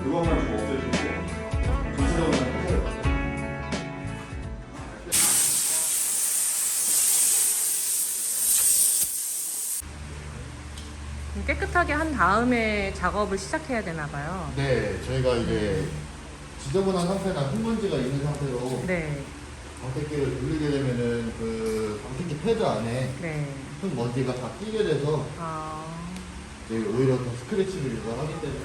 그것만 좀 없애주고 전체적으로 하세요. 깨끗하게 한 다음에 작업을 시작해야 되나 봐요. 네, 저희가 이제 지저분한 상태나 흙먼지가 있는 상태로 네. 광택기를 돌리게 되면은 그 광택기 패드 안에 네. 흙먼지가 다 끼게 돼서 아. 이제 오히려 더 스크래치를 유발하기 때문에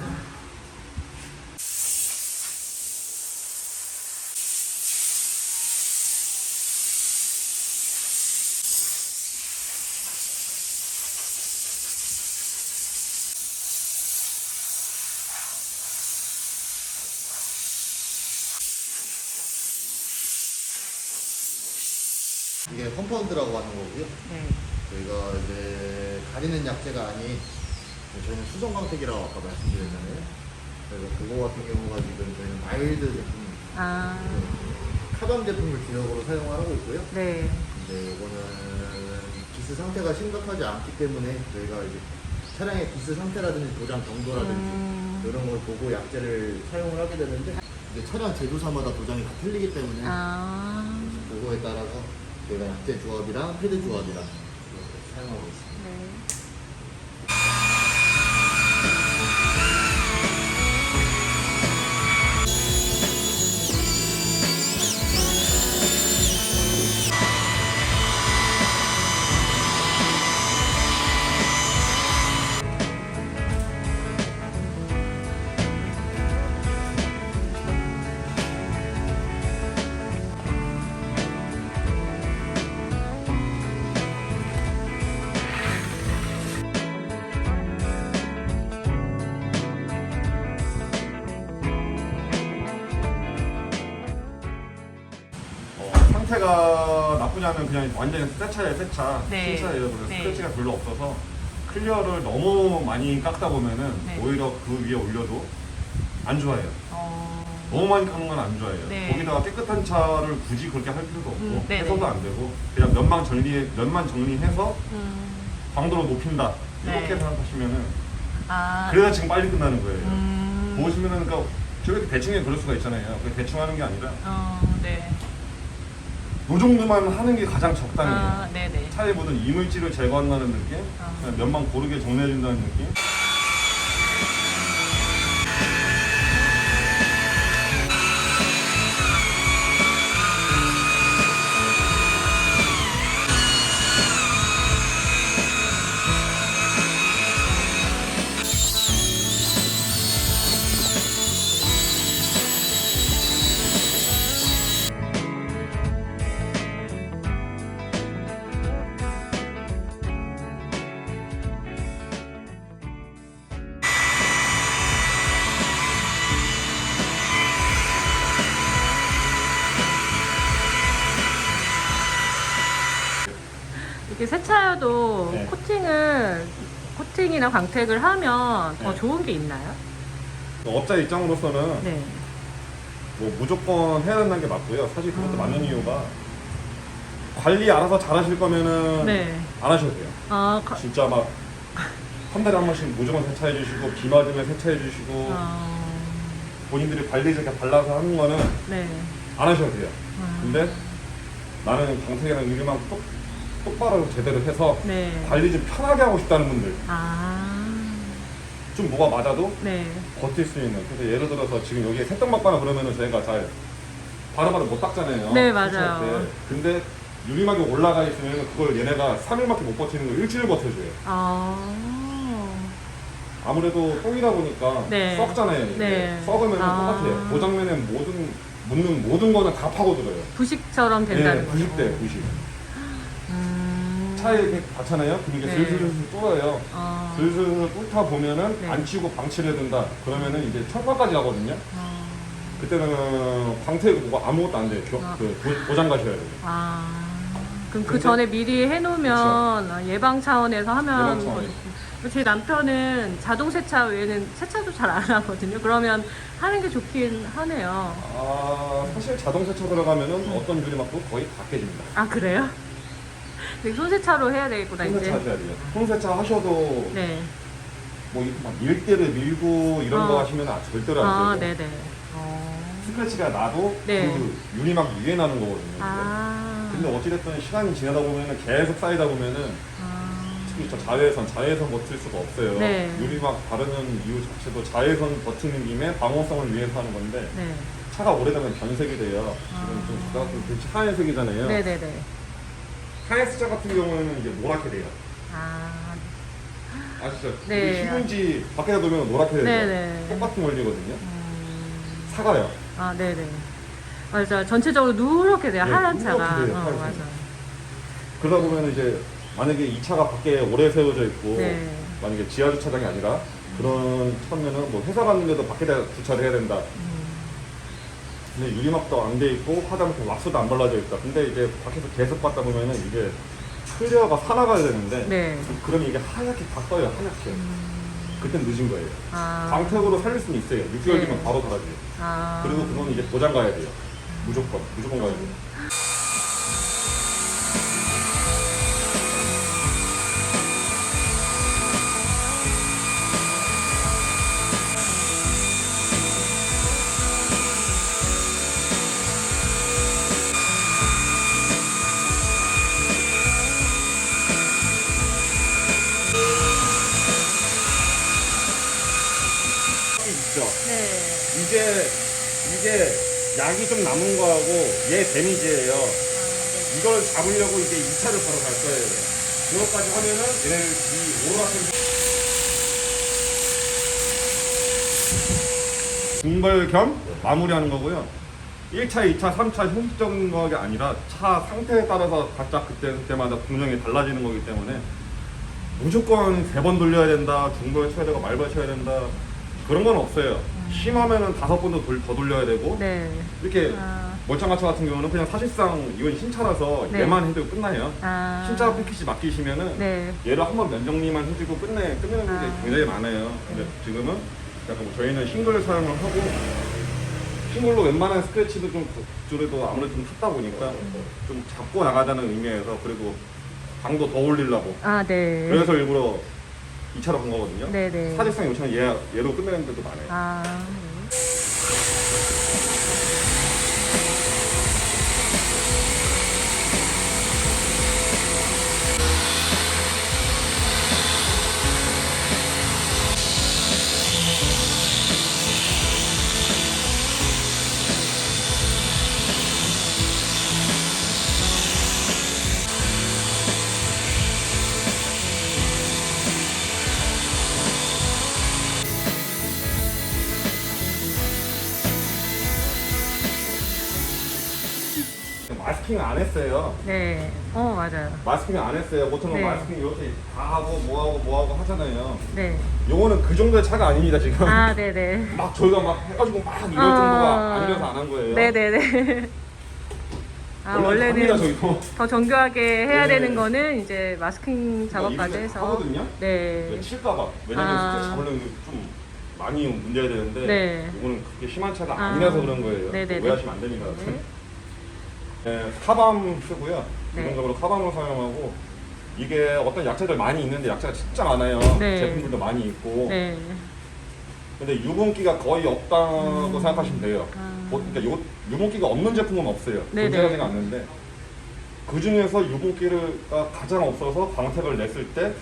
이게 컴파운드라고 하는 거고요. 네. 저희가 이제 가리는 약재가 아닌 저희는 수정 광택이라고 아까 말씀드렸잖아요. 그래서 그거 같은 경우가 지금 저희는 마일드 제품, 아. 카밤 제품을 주력으로 사용하고 있고요. 네. 근데 이거는 기스 상태가 심각하지 않기 때문에 저희가 이제 차량의 기스 상태라든지 도장 정도라든지 이런 걸 보고 약재를 사용을 하게 되는데 이제 차량 제조사마다 도장이 다 틀리기 때문에 아. 그거에 따라서 저희가 약재 조합이랑 패드 조합이랑 이렇게 사용하고 있습니다. 네. 상태가 나쁘냐면 그냥 완전히 새 차예요, 새 차. 네. 신차예요. 그래서 네. 스크래치가 별로 없어서 클리어를 너무 많이 깎다 보면은 네. 오히려 그 위에 올려도 안 좋아해요. 어. 너무 많이 깎는 건 안 좋아해요. 네. 거기다가 깨끗한 차를 굳이 그렇게 할 필요도 없고 네네. 해서도 안 되고 그냥 면만 정리해서 광도를 높인다 이렇게 네. 생각하시면은 아. 그래야 지금 빨리 끝나는 거예요. 보시면은 그러니까 저렇게 대충 그럴 수가 있잖아요. 그 대충 하는 게 아니라 네. 이 정도만 하는 게 가장 적당해요. 아, 네네. 차에 묻은 이물질을 제거한다는 느낌, 그냥 면만 고르게 정리해준다는 느낌. 이게 새 차여도 네. 코팅이나 광택을 하면 더 네. 좋은 게 있나요? 업자 입장으로서는 네. 뭐 무조건 해야 된다는 게 맞고요. 사실 그것도 맞는 이유가 관리 알아서 잘 하실 거면은 네. 안 하셔도 돼요. 아, 진짜 막 한 달에 한 번씩 무조건 세차해 주시고 비 맞으면 세차해 주시고 본인들이 관리 이렇게 발라서 하는 거는 네. 안 하셔도 돼요. 근데 나는 광택이랑 유리만 똑바로 제대로 해서 네. 관리 좀 편하게 하고 싶다는 분들, 아. 좀 뭐가 맞아도 네. 버틸 수 있는. 그래서 예를 들어서 지금 여기에 새떡 맞거나 그러면은 저희가 잘 바로바로 못 닦잖아요. 네, 세차할 맞아요. 때. 근데 유리막이 올라가 있으면 그걸 얘네가 3일밖에 못 버티는 걸 일주일 버텨줘요. 아. 아무래도 똥이다 보니까 네. 썩잖아요. 이게. 네. 썩으면 아. 똑같아요. 도장면에 모든 묻는 모든 거는 다 파고들어요. 부식처럼 된다는 예, 거죠. 부식돼요, 부식. 차에 이렇게 닿잖아요. 그럼 이게 네. 슬슬슬 뚫어요. 슬슬 뚫다 보면은 네. 안 치우고 방치를 해야 된다. 그러면은 이제 철판까지 가거든요. 그때는 광택이고 뭐 아무것도 안 돼요. 고장 가셔야 돼요. 그럼 그 근데- 전에 미리 해놓으면 예방 차원에서 하면 예방 차원에서. 뭐 제 남편은 자동 세차 외에는 세차도 잘 안 하거든요. 그러면 하는 게 좋긴 하네요. 사실 자동 세차 들어가면은 어떤 유리막도 거의 다 깨집니다. 아 그래요? 근데 손세차로 해야 되겠구나 손세차 이제. 하셔야 돼요. 손세차 하셔도 네. 뭐 막 일대를 밀고 이런 거 하시면 절대로 안 되고 네네. 스크래치가 나도 네. 그 유리막 위에 나는 거거든요. 근데 어찌됐든 시간이 지나다 보면은 계속 쌓이다 보면은 특히 저 자외선 버틸 수가 없어요. 네. 유리막 바르는 이유 자체도 자외선 버티는 김에 방호성을 위해서 하는 건데 네. 차가 오래되면 변색이 돼요. 지금 좀 제가 좀 하얀색이잖아요. 네네네. 하얀 숫자 같은 경우에는 이제 노랗게 돼요. 아시죠? 네. 우리 신문지 밖에다 놓으면 노랗게 되죠. 네네. 똑같은 원리거든요. 사가요. 네네. 맞아. 전체적으로 누렇게 돼요. 네, 하얀 누렇게 차가. 돼요, 하얀 맞아. 그러다 보면 이제 만약에 이 차가 밖에 오래 세워져 있고 네. 만약에 지하 주차장이 아니라 그런 차면은 뭐 회사 갔는데도 밖에다 주차를 해야 된다. 근데 유리막도 안 돼 있고 하다못해 왁스도 안 발라져 있다. 근데 이제 밖에서 계속 봤다 보면은 이게 클리어가 살아가야 되는데 네. 그러면 이게 하얗게 다 떠요. 하얗게. 그땐 늦은 거예요. 아. 광택으로 살릴 수는 있어요. 6개월 뒤면 네. 바로 달아져요. 그리고 그건 이제 도장 가야 돼요. 무조건 가야 돼요. 있죠. 네. 이게 약이 좀 남은 거하고 얘 데미지예요. 이걸 잡으려고 이제 2차를 바로 갈 거예요. 그것까지 하면은 얘네를 이 오로라스 분발 겸 마무리하는 거고요. 1차, 2차, 3차 형식적인 거가 아니라 차 상태에 따라서 각자 그때마다 공정이 달라지는 거기 때문에 무조건 3번 돌려야 된다, 중벌 쳐야 되고 말벌 쳐야 된다 그런 건 없어요. 심하면은 5번도 더 돌려야 되고 네. 이렇게 멀쩡한 차 같은 경우는 그냥 사실상 이건 신차라서 네. 얘만 해도 끝나요. 신차 패키지 맡기시면은 네. 얘를 한번 면정리만 해주고 끝내는 게 굉장히 많아요. 근데 지금은 약간 뭐 저희는 싱글을 사용을 하고 싱글로 웬만한 스크래치도 좀 그래도 아무래도 좀 탔다 보니까 좀 잡고 나가자는 의미에서 그리고 강도 더 올리려고 네. 그래서 일부러 2차로 간 거거든요. 네네. 사실상 이 차는 얘로 끝내는 데도 많아요. 네. 마스킹 안 했어요. 네. 맞아요. 마스킹 안 했어요. 보통은 네. 마스킹 이렇게 다 하고 뭐하고 하잖아요. 네. 요거는 그 정도의 차가 아닙니다 지금. 네네. 막 저희가 막 해가지고 막 이럴 정도가 아니라서 안 한 거예요. 네네네. 원래는 합니다, 저희도. 더 정교하게 해야 네. 되는 거는 이제 마스킹 작업까지 이렇게 해서. 하거든요. 네. 칠까봐. 왜냐면 스트레스 잡으려면 좀 많이 문제야 되는데 네. 이거는 그렇게 심한 차가 아니라서 그런 거예요. 네네네. 오해하시면 안 됩니다. 네. 네, 카밤 쓰고요. 네. 기본적으로 카밤을 사용하고 이게 어떤 약재들 많이 있는데 약재가 진짜 많아요. 네. 제품들도 많이 있고. 네. 근데 유분기가 거의 없다고 생각하시면 돼요. 그러니까 유분기가 없는 제품은 없어요. 네네. 존재하지가 않는데 그 중에서 유분기가 가장 없어서 광택을 냈을 때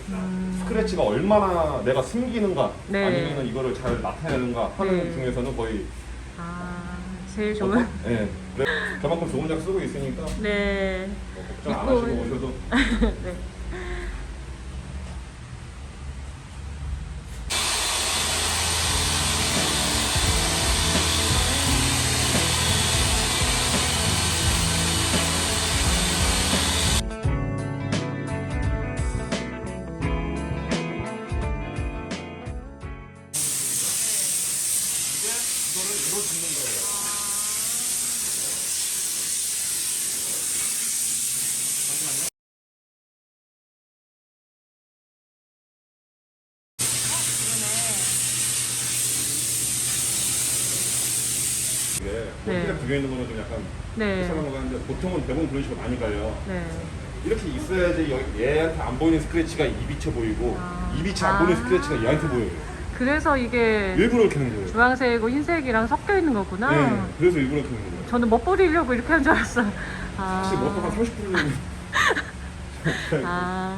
스크래치가 얼마나 내가 숨기는가 네. 아니면 이거를 잘 나타내는가 하는 네. 중에서는 거의 제일 좋은. 네. 그래, 그만큼 좋은 약 쓰고 있으니까 네. 걱정 안 하시고 오셔도 네. 이제 이거를 이로 짚는 거예요. 잠시만요. 이게 네. 네. 두개 있는 거는 좀 약간 네. 이상한 거 같은데 보통은 대부분 그런 식으로 많이 가요. 네. 이렇게 있어야지 얘한테 안 보이는 스크래치가 이 밑에 보이고 이 밑에 안 보이는 스크래치가 얘한테 보여요. 그래서 이게 일부러 이렇게 하는 거예요. 주황색이고 흰색이랑 섞여 있는 거구나. 네, 그래서 일부러 이렇게 하는 거예요. 저는 멋부리려고 이렇게 한 줄 알았어요. 아. 사실 뭐한 30분은 아.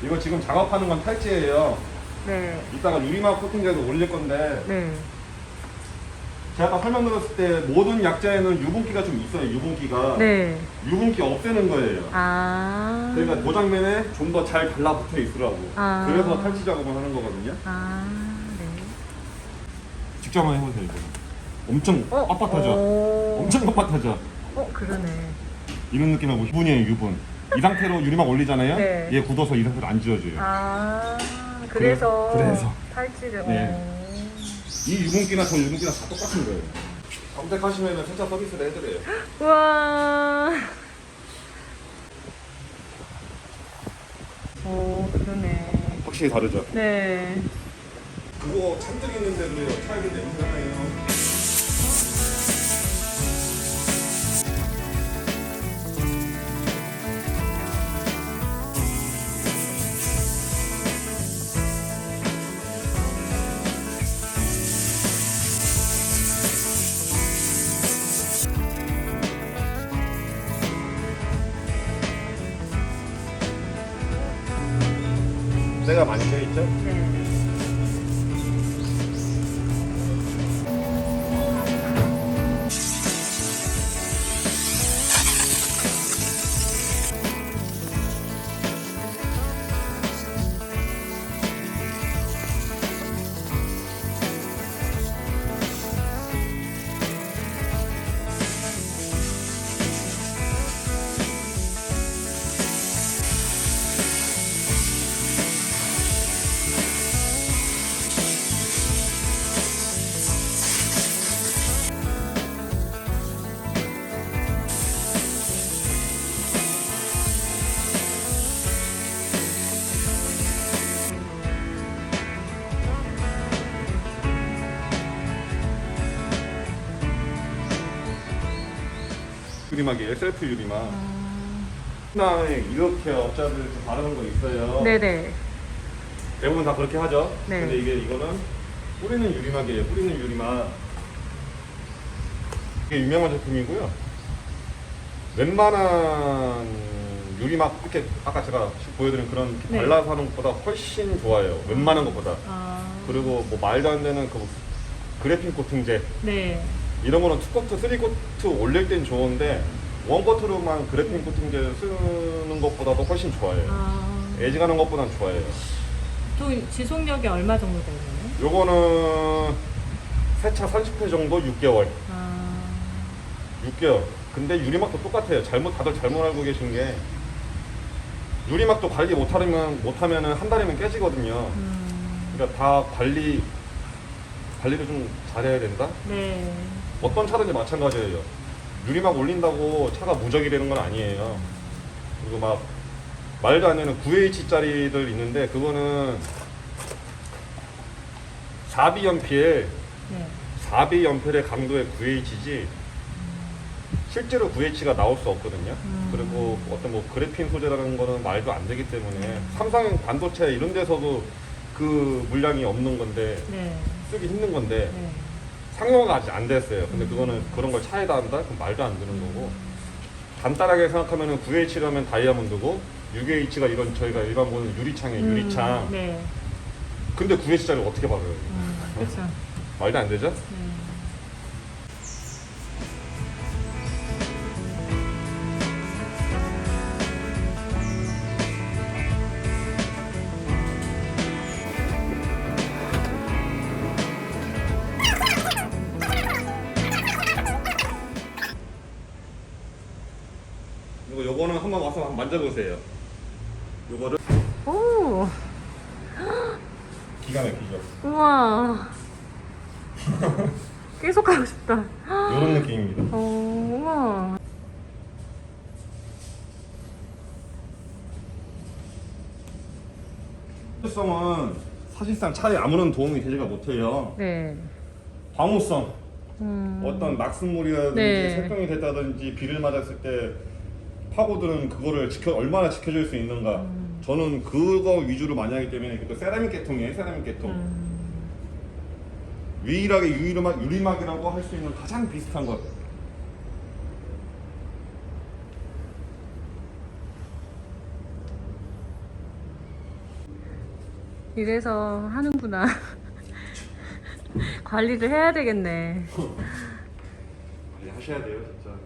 이거 지금 작업하는 건 탈지예요. 네. 이따가 유리막 코팅제도 올릴 건데 네. 제가 아까 설명드렸을 때 모든 약자에는 유분기가 좀 있어요. 유분기가 네. 유분기 없애는 거예요. 아. 그러니까 도장면에 좀 더 잘 달라붙어 있으라고. 아. 그래서 탈지 작업을 하는 거거든요. 아. 네. 직접 한번 해보세요. 이거. 엄청 빳빳하죠. 오. 엄청 빳빳하죠. 그러네. 이런 느낌을 보시면 유분이에요. 유분. 이 상태로 유리막 올리잖아요. 네. 얘 굳어서 이 상태로 안 지워져요. 아. 그래서 그래서. 탈지를. 네. 이 유분기나 저 유분기나 다 똑같은 거예요. 검색하시면 세차 서비스를 해드려요. 우와. 오, 그러네. 확실히 다르죠. 네. 그거 잔뜩 있는데 그래요. 차이도 냄새나요. 때가 많이 껴 있죠? 네. 유리막이에요. 셀프 유리막. 그다음에 이렇게 업자들 좀 바르는 거 있어요. 네네. 대부분 다 그렇게 하죠. 네. 근데 이거는 뿌리는 유리막이에요. 뿌리는 유리막. 이게 유명한 제품이고요. 웬만한 유리막 이렇게 아까 제가 보여드린 그런 이렇게 네. 발라서 하는 것보다 훨씬 좋아요. 웬만한 것보다. 아. 그리고 뭐 말도 안 되는 그 그래핀 코팅제 네. 이런 거는 2코트, 3코트 올릴 땐 좋은데 1코트로만 그래핀 코팅제 쓰는 것보다도 훨씬 좋아요. 아. 에지가는 것보단 좋아요. 또 지속력이 얼마 정도 되나요? 요거는 세차 30회 정도 6개월. 아. 6개월. 근데 유리막도 똑같아요. 다들 잘못 알고 계신 게 유리막도 관리 못하면은 한 달이면 깨지거든요. 그러니까 다 관리를 좀 잘해야 된다? 네. 어떤 차든지 마찬가지예요. 유리막 올린다고 차가 무적이 되는 건 아니에요. 그리고 막 말도 안 되는 9H짜리들 있는데 그거는 4비연필 네. 4비연필의 강도의 9H지 실제로 9H가 나올 수 없거든요. 그리고 어떤 뭐 그래핀 소재라는 거는 말도 안 되기 때문에 삼성 반도체 이런 데서도 그 물량이 없는 건데 네. 쓰기 힘든 건데 네. 상용화가 아직 안 됐어요. 근데 그거는 그런 걸 차에다 한다? 그럼 말도 안 되는 거고. 간단하게 생각하면 9H라면 다이아몬드고 6H가 이런 저희가 일반 보는 유리창이에요. 유리창. 네. 근데 9H짜리 어떻게 박아요? 그렇죠. 말도 안 되죠? 네. 그리고 요거는 한번 와서 한번 만져보세요. 요거를 오, 기가 막히죠. 우와. 계속 가고 싶다. 요런 느낌입니다. 우와. 성은 사실상 차에 아무런 도움이 되지가 못해요. 네. 방호성, 음. 어떤 낙승물이라든지 네. 세병이 됐다든지 비를 맞았을 때 파고들은 그거를 얼마나 지켜줄 수 있는가. 저는 그거 위주로 많이 하기 때문에 또 세라믹 계통이에요. 세라믹 계통. 유일하게 유리막이라고 할 수 있는 가장 비슷한 것. 이래서 하는구나. 관리를 해야 되겠네. 하셔야 돼요, 진짜.